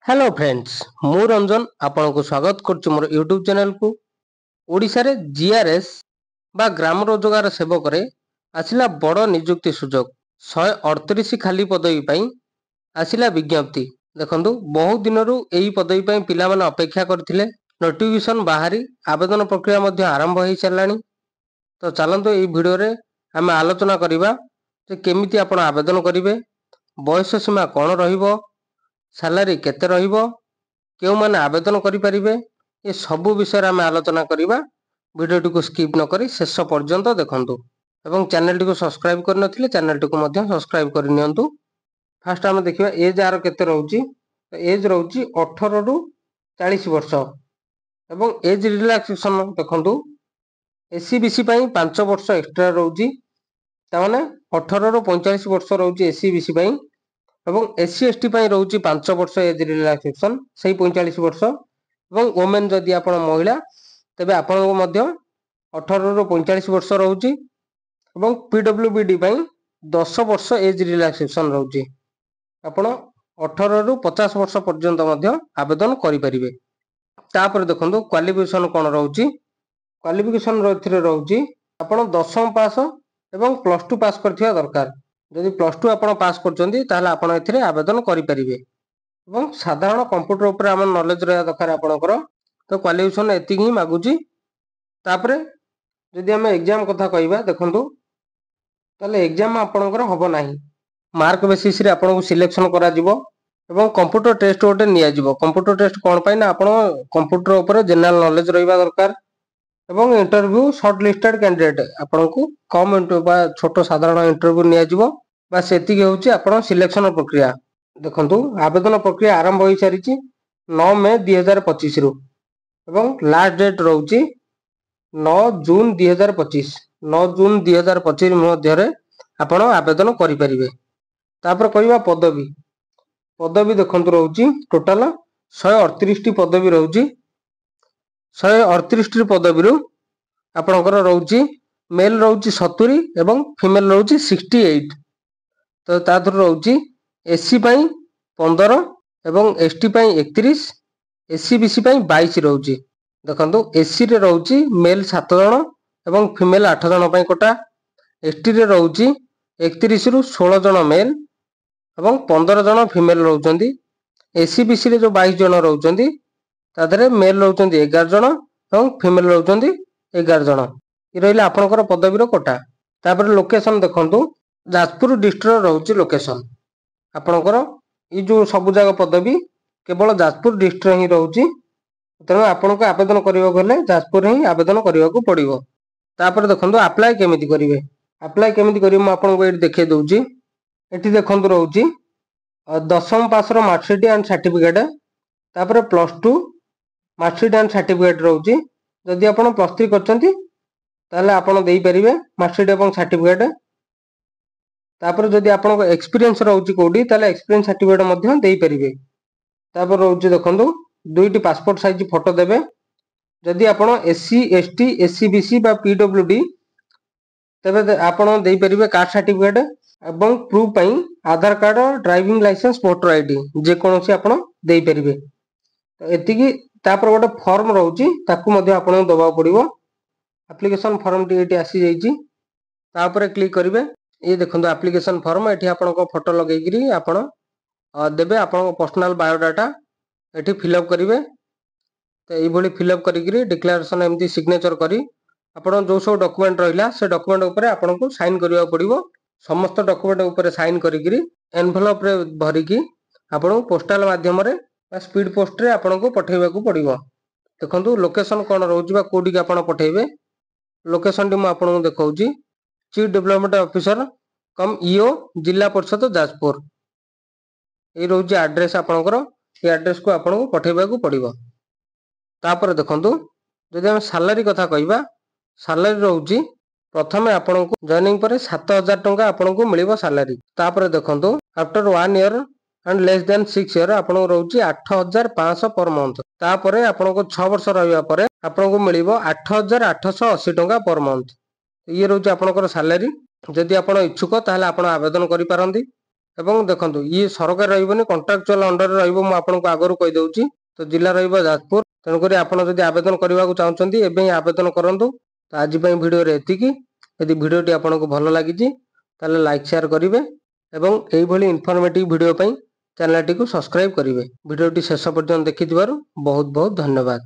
Hello friends मु रंजन आपन को स्वागत करछु मोर यूट्यूब चैनल को। ओडिशा रे जीआरएस बा ग्राम रोजगार सेवक रे आसिला बड़ नियुक्ति सुजोग 138 खाली पदवी पई आसिला विज्ञप्ति। देखंतु बहुत दिनरु एही पदवी पई पिला माने अपेक्षा करथिले। नोटिफिकेशन बाहरी आवेदन प्रक्रिया मध्ये आरंभ होई चलानी। तो चलंतु एही वीडियो रे हमें आलोचना करिबा जे केमिति आपण आवेदन करिवे, बयस सीमा कोन रहिबो, सैलरी केते रहिबो, केउ माने आवेदन करि परिबे, ए सबु विषय आम आलोचना करिबा। वीडियो को स्किप न करी शेष पर्यंत देखंतु एवं चैनल को सब्सक्राइब कर नथिले चैनल को मध्य सब्सक्राइब कर नियंतु। फास्ट आम देखिबा एज आर केते रहउची। एज रहउची 18 रु 40 वर्ष एवं एज रिलैक्सेशन देखंतु एससी बीसी पई 5 वर्ष एक्स्ट्रा रहउची। ता माने 18 रु 45 वर्ष रहउची एससी बीसी पई एवं एससी एसटी पई रहउची 5 वर्ष एज रिलैक्सेशन सही 45 वर्ष एवं वोमेन जदि आपण महिला तबे आपण को मध्य 18 रु 45 वर्ष रहउची एवं पीडब्ल्यूबीडी पई 10 वर्ष एज रिलैक्सेशन रहउची। आपण 18 रु 50 वर्ष पर्यंत मध्य आवेदन करि परिबे। तापर देखंतु क्वालिफिकेशन कोन रहउची। क्वालिफिकेशन रथिरे रहउची आपण 10th पास एवं प्लस 2 पास करथिया दरकार। जदि प्लस 2 आपण पास करचंदी ताहले आपण एथिरे आवेदन करि परिबे एवं साधारण कंप्यूटर ऊपर हम नॉलेज रहया दरकार आपणकर। तो क्वालिफिकेशन एति ही मागुची। तापरे जदि हम एग्जाम कथा कहिबा देखंतु ताले एग्जाम आपणकर होबो नाही। मार्क बेसिस रे आपण को सिलेक्शन करा जिवो एवं कंप्यूटर टेस्ट ओटे निया जिवो। कंप्यूटर टेस्ट कोन पई ना आपण कंप्यूटर ऊपर जनरल नॉलेज रहिबा दरकार एवं इंटरव्यू शॉर्ट लिस्टेड कैंडिडेट आपण को कम इंटरव्यू बा छोटो साधारण इंटरव्यू निया जिवो। बस एति होउची आपण सिलेक्शन प्रक्रिया। देखंतु आवेदन प्रक्रिया आरंभ होई सारिची 9 मई 2025 रु एवं लास्ट डेट रहउची 9 जून 2025। 9 जून 2025 मध्ये रे आपण आवेदन करि परिबे। तापर कहिबा पदवी। पदवी देखंतु रहउची टोटल 138 टी पदवी रहउची। 138 टी पदवी रु आपणकर रहउची मेल रहउची 70 एवं फीमेल रहउची 68। तो तादर रहउची एससी पई 15 एवं एसटी पई 31, एससी बीसी पई 22 रहउची। देखंतु एससी रे रहउची मेल 7 जण एवं फीमेल 8 जण पई कोटा। एसटी रे रहउची 31 रु 16 जण मेल एवं 15 जण फीमेल रहउचंदी। एससी बीसी रे जो 22 जण रहउचंदी तादरे मेल रहउचंदी 11 जण एवं फीमेल रहउचंदी 11 जण। इ रहिला आपनकर पदवी रो कोटा। तापर लोकेशन देखंतु जाजपुर डिस्ट्रिक्ट रहउची लोकेशन। आपनकर इ जो सब जगह पदवी केवल जाजपुर डिस्ट्रिक्ट ही रहउची। तेणु आपनको आवेदन करबाक हेले जाजपुर ही आवेदन करबाक पड़िबो। तापर देखंतु अप्लाई केमिति करिवे। अप्लाई केमिति करिवे म आपनको एठी देखै दउची। एठी देखंतु रहउची 10th पास रो मार्कशीट एंड सर्टिफिकेट। तापर प्लस 2 मार्कशीट एंड सर्टिफिकेट रहउची। जदि आपण प्लस 3 करचंती ताले आपण देई परिबे मार्कशीट एवं सर्टिफिकेट। तापर जदि आपण को एक्सपीरियंस रहउची कोडी ताले एक्सपीरियंस सर्टिफिकेट मध्ये देई परिबे। तापर रहउची देखंतु दुईटी पासपोर्ट साइज फोटो देबे। जदि आपण एससी एसटी एससी बीसी बा पीडब्ल्यूडी तबे आपण देई परिबे कास्ट सर्टिफिकेट एवं प्रूफ पई Aadhaar card driving licence voter ID जे कोनोसी आपण देई परिबे। तो एति की तापर गोटे फॉर्म रहउची ताकू मध्ये आपण दबा पड़िबो। एप्लीकेशन फॉर्म टी एटी आसी जाईची। तापर क्लिक करिवे। ये देखंतु एप्लीकेशन फॉर्म एठी आपण को फोटो लगेगिरी आपण देबे। आपण को पर्सनल बायोडाटा एठी फिलअप करिवे। तो एई भली फिलअप करिगिरी डिक्लेरेशन एमती सिग्नेचर करी आपण जो सब डॉक्यूमेंट रहिला से डॉक्यूमेंट ऊपर आपण को साइन करिया पड़िबो। समस्त डॉक्यूमेंट ऊपर साइन करिगिरी एनवेलप रे भरिकी आपण पोस्टल माध्यम रे स्पीड पोस्ट रे आपण को पठेइबा को पड़िबो। देखंतु लोकेशन कोन रहउची बा कोडी के आपण पठेइबे। लोकेशन टी म आपण को देखौची चीफ डेवलपमेंट ऑफिसर कम ईओ जिला परिषद जाजपुर। ए रहउची एड्रेस आपनकर। ए एड्रेस को आपण को पठेइबा को पड़िबो। तापर देखंतु जदि हम सैलरी कथा कहिबा सैलरी रहउची प्रथमे आपण को जॉइनिंग पर 7000 टंका आपण को मिलिबो सैलरी। तापर देखंतु after 1 year and less than 6 year आपण को रहउची 8500 पर मंथ। तापर आपण को 6 वर्ष रहिबा परे आपण को मिलिबो 8880 टंका पर मंथ। ये रहउची आपनकर सैलरी। जदि आपण इच्छुक ताहले आपण आवेदन करि पारंती। ଏବଂ ଦେଖନ୍ତୁ ଇଏ ସରକାର ରହିବନି, କଣ୍ଟ୍ରାକ୍ଚୁଆଲ ଅଣ୍ଡରରେ ରହିବ। ମୁଁ ଆପଣଙ୍କୁ ଆଗରୁ କହିଦେଉଛି। ତ ଜିଲ୍ଲା ରହିବ ଯାଜପୁର। ତେଣୁକରି ଆପଣ ଯଦି ଆବେଦନ କରିବାକୁ ଚାହୁଁଛନ୍ତି ଏବେ ହିଁ ଆବେଦନ କରନ୍ତୁ। ତ ଆଜି ପାଇଁ ଭିଡ଼ିଓରେ ଏତିକି। ଯଦି ଭିଡ଼ିଓଟି ଆପଣଙ୍କୁ ଭଲ ଲାଗିଛି ତାହେଲେ ଲାଇକ୍ ସେୟାର କରିବେ ଏବଂ ଏଇଭଳି ଇନଫର୍ମେଟିଭ ଭିଡ଼ିଓ ପାଇଁ ଚ୍ୟାନେଲଟିକୁ ସବସ୍କ୍ରାଇବ କରିବେ। ଭିଡ଼ିଓଟି ଶେଷ ପର୍ଯ୍ୟନ୍ତ ଦେଖିଥିବାରୁ ବହୁତ ବହୁତ ଧନ୍ୟବାଦ।